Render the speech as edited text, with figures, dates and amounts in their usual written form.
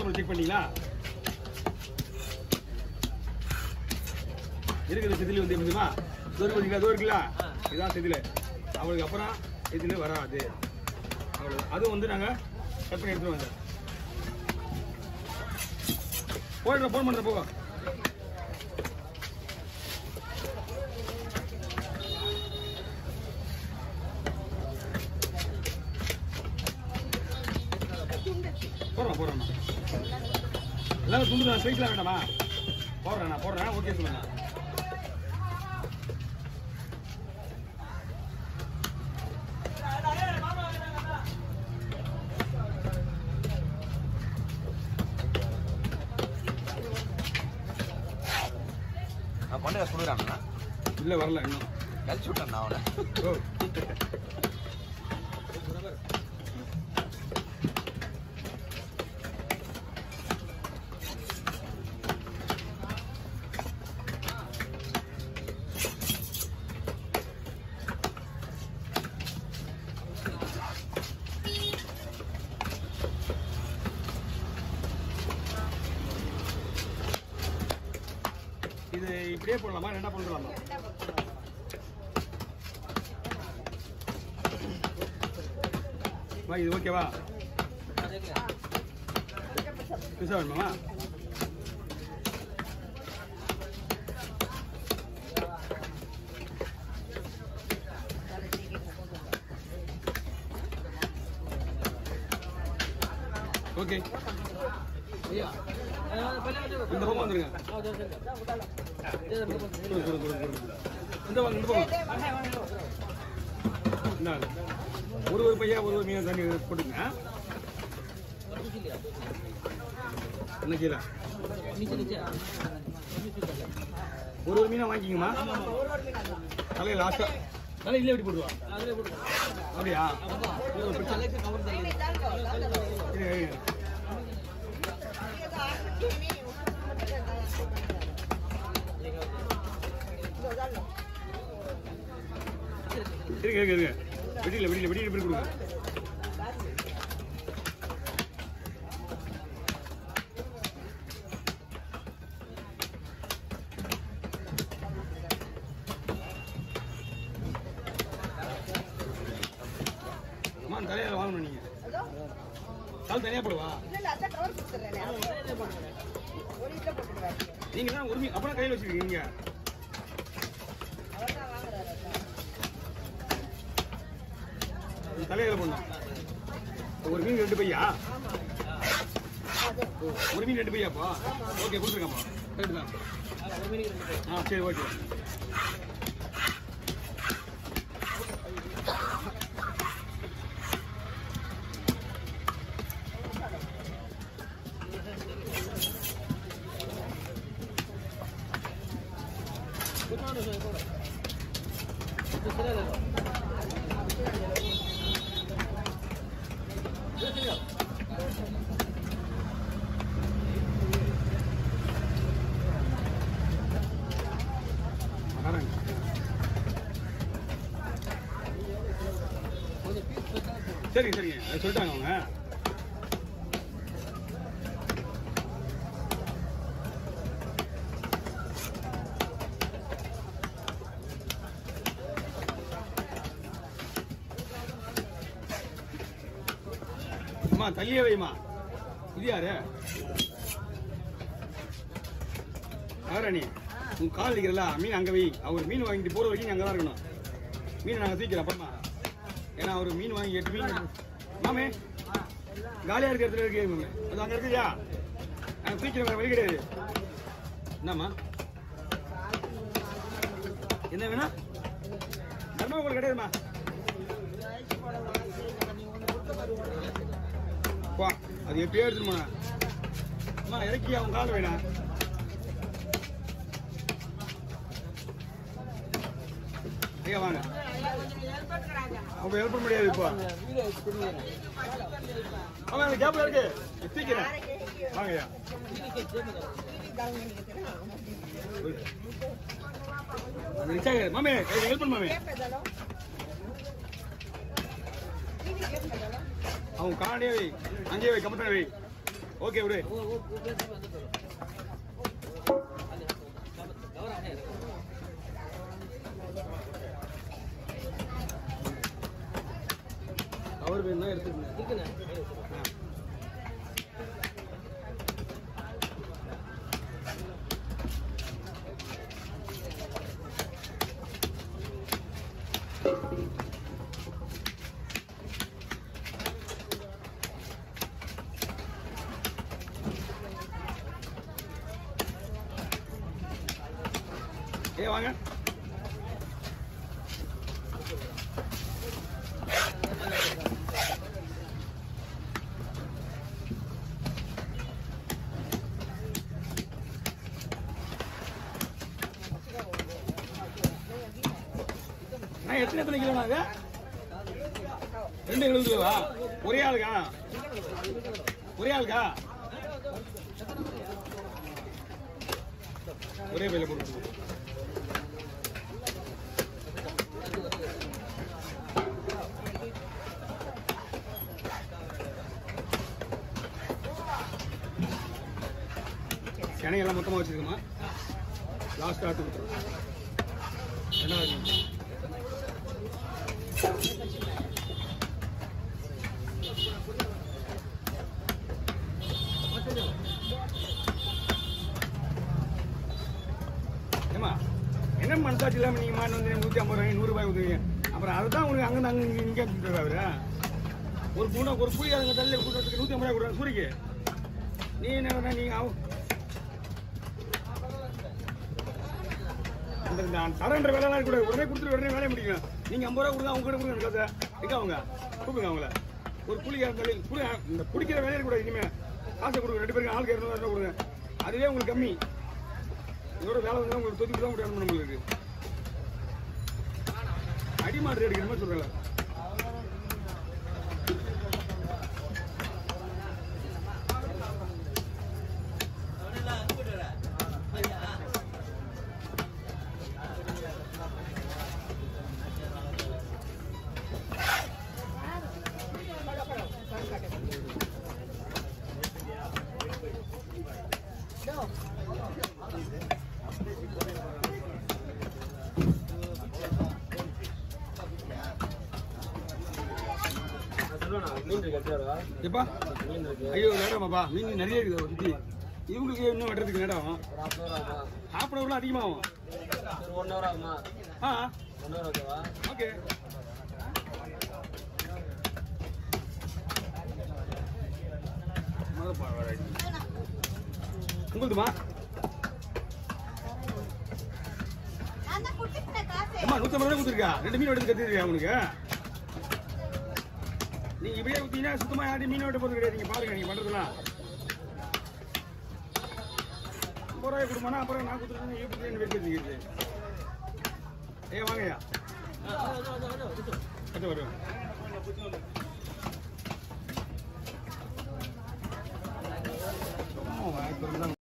சாப்பிட செக் பண்ணீங்களா? இருக்குது செதில் வந்து எப்படிமா தோறு பண்ணிங்களா? தோறு இருக்குல்ல, இதுதான் செதில். அவளுக்கு அப்புறம் செதில் வராது. அவ்வளோ அதுவும் வந்து நாங்கள் கட் பண்ணி எடுத்துருவோம். சார் போடுற ஃபோன் பண்ணுற போக போடுறேன். எல்லாரும் துண்டு நான் ஸ்வீட்லாம் வேண்டாமா? போடுறேன் ஓகே சொல்லுங்க. நான் பண்ண சொல்லுறாங்கண்ணா. இல்லை வரல இன்னும் கழிச்சு விட்டேன் அவனை. இது இப்படியே போடலாமா? ரெண்டா போடலாமா? இது ஓகேவா? பிசா வேணுமா? ஓகே இந்த பக்கம் வந்துருங்க. இந்த பக்கம் ஒரு பையா ஒரு மீன் தண்ணி போட்டுங்க. என்ன கீழே ஒரு மீனை வாங்கிக்கங்கம்மா. தலையை லாஸ்டா தலை இல்லை எப்படி போடுவா? அப்படியா? இருக்கு வெடியில் எப்படி கொடுங்க. தலையில வாங்கணும். நீங்க கால் தனியா போடுவா. நீங்க தான் ஒரு மீன் அப்புறம் கையில் வச்சிருக்கீங்க. தலையில போடணும். ஒரு மீன் 2 பையா? ஒரு மீன் 2 பையாப்பா? ஓகே கொடுத்துருக்காப்பா. கரெக்ட் தான். சரி ஓகே. சரிங்க அதை சொல்லிட்டாங்க அவங்க. அம்மா தள்ளியே வைமா. இது யாரு? ஆரணி உன் கால் அடிக்கிறல மீன் அங்கே வை. அவர் மீன் வாங்கிட்டு போகிற வரைக்கும் அங்கே தான் இருக்கணும். மீனை நாங்கள் தூக்கிறோம் அப்புறமா. ஏன்னா அவர் மீன் வாங்கி 8 மீன் மாமே காலியாக இருக்கிற இடத்துல இருக்கு மாமே. அது அங்கே இருக்குதா? நாங்கள் தூக்கிறோம், வேறு வழி கிடையாது. என்னம்மா என்ன வேணா? தர்மா உங்களுக்கு கிடையாதுமா. அது எப்படியே எடுத்துட்டு போனா அம்மா இறக்கி அவங்க கால வேணாம். ஐயா வாங்க. அவங்க ஹெல்ப் பண்ண முடியாது இப்போ. ஆமா அந்த கேப்ல இருக்கு சீக்கிரம் வாங்கய்யா. மாமே ஹெல்ப் பண்ண மாமே. அவங்க காணே வை, அங்கே வை, கம்பெனி வை. ஓகே விடு. அவர் வேணும்னா எடுத்துக்கணும். ஏ வாங்க. நான் எத்தனை கிலோண்ணா அது? 2 கிலோவா? ஒரே ஆளுக்கா? ஒரே ஆளுக்கா? ஒரே பையில போட்டு சென்னையெல்லாம் மொத்தமாக வச்சிருக்கோமா? லாஸ்ட் ஆட்டு கொடுத்துருவோம். என்ன ஏமா என்ன மனசாட்சி இல்லாமல் நீங்கள் மாட்டு வந்து 150 ரூபாய் 100 ரூபாய் ஊற்றுவீங்க. அப்புறம் அதுதான் உங்களுக்கு அங்கே இங்கே அவரு ஒரு பூனை ஒரு புளி அதுங்க தள்ளி கூட்டத்துக்கு 150 ரூபாய் கொடுக்குறாங்க சூரிக்கு. நீ என்ன நீங்கள் அந்த தரன்ற வேலைலாம் கூட உடனே கொடுத்துட்டு உடனே வேலையை முடிக்கணும். நீங்கள் 50 ரூபா கொடுங்க அவங்க கூட கொடுங்க கதை எங்க அவங்க கூப்பிடுங்க அவங்கள. ஒரு புளி தள்ளி புளி இந்த பிடிக்கிற வேலையை கூட இனிமேல் காசை கொடுங்க. 2 பேருக்கு ஆளுக்கு 200 ரூபா கொடுங்க. அதுவே உங்களுக்கு கம்மி. இதோட வேலை வந்து உங்களுக்கு தொகுதி தான் முடியாது. நம்மளுக்கு அடிமாடு ரேட் எடுக்கிற மாதிரி சொல்றேன். எப்பா ஐயோ நேரமாப்பா மீன் நிறைய இருக்குது சுற்றி. இவங்களுக்கு இன்னும் வெட்டுறதுக்கு நேரம் ஆகும். 1/2 ஹவர்லாம் அதிகமாகும். 1 ஹவர் ஆகுமா? ஆ 1 ஹவர் ஓகேவா? ஓகே. உங்களுதுமா? அம்மா 150 ரூபா கொடுத்துருக்கா. 2 மீன் எடுத்து கற்றுருக்கா உனக்கு? நீங்க இப்படியே ஊத்தீங்கன்னா சுத்தமா யாரும் மீன் வெட்ட போறது கிடையாது. நீங்க பாருங்க நீங்க பண்றதுலாம் 50 ரூபாய் கொடுமானா அப்புறம் நான் கொடுத்துருக்கேன் எப்படி வச்சிருக்கீங்க. ஏ வாங்கய்யா வருவேன்.